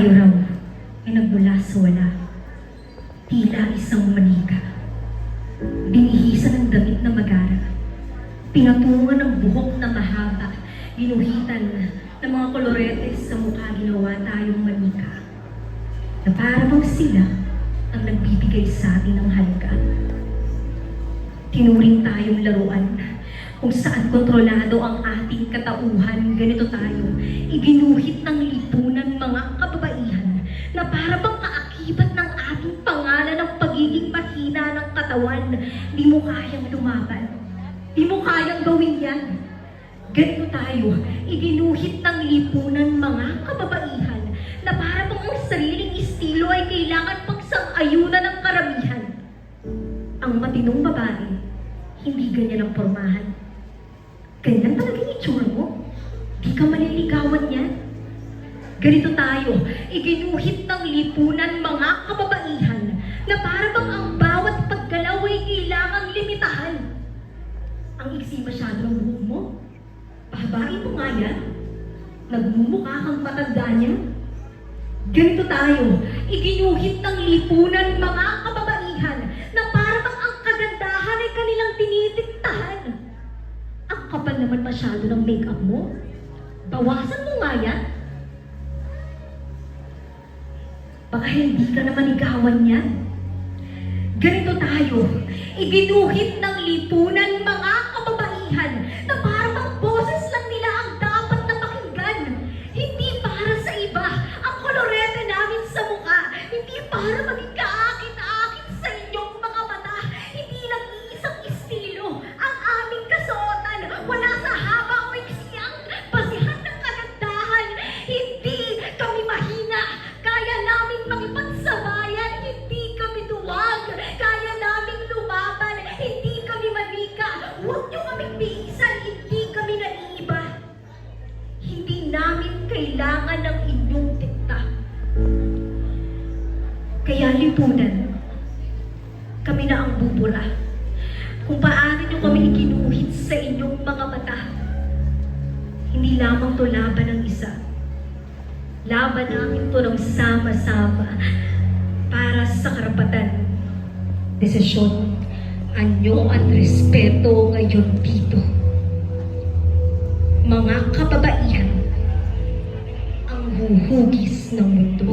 Tayo raw ay nagmula sa wala. Tila isang manika. Binihisan ng damit na magara. Pinatungan ng buhok na mahaba. Ginuhitan ng mga koloretes sa mukha, ginawa tayong manika. Na para bang sila ang nagbibigay sa atin ng halaga. Tinuring tayong laruan kung saan kontrolado ang ating katauhan. Ganito tayo, iginuhit ng lipunan mga kababaihan na para bang kaakibat ng ating pangalan ng pagiging mahina ng katawan. Di mo kayang lumaban. Di mo kayang gawin yan. Ganito tayo, iginuhit ng lipunan mga kababaihan na para bang ang sariling estilo ay kailangan pagsang-ayunan ng karamihan. Ang matinong babae, hindi ganyan ang pormahan. Ganyan talaga yung itsura mo. Di ka maliligawan yan. Ganito tayo, iginuhit ng lipunan mga kababaihan na para bang ang bawat paggalaw ay kailangang limitahan. Ang iksi masyado ng buhok mo. Pahabain mo nga yan. Nagmumukha kang matanda niya. Ganito tayo, iginuhit ng lipunan mga kababaihan na para bang ang kagandahan ay kanilang tinitiktahan. Ang kapal naman masyado ng make-up mo. Bawasan mo nga yan. Baka hindi ka naman igawan yan. Ganito tayo, iginuhit ng lipunan mga kababaihan na para bang boses lang nila ang dapat na pakinggan. Hindi para sa iba ang kolorete namin sa mukha. Hindi para maging kaakit-akit sa inyong mga mata. Hindi lang iisang estilo ang aming kasuotan. Wala sa haba o iksi ang basihan ng kagandahan. Hindi kami mahina. Kaya namin makipagsabayan. Hindi kami duwag. Kaya namin lumaban. Hindi kami manika. Huwag niyo kaming biisan. Hindi kami naiiba. Hindi namin kailangan ng inyong dikta. Kaya lipunan, kami na ang bubura. Kung paano niyo kami iginuhit sa inyong mga mata. Hindi lamang to laban ng isa. Laban namin to ng sama-sama para sa karapatan, desisyon, anyo at respeto ngayon dito. Mga kababaihan, ang huhugis ng mundo.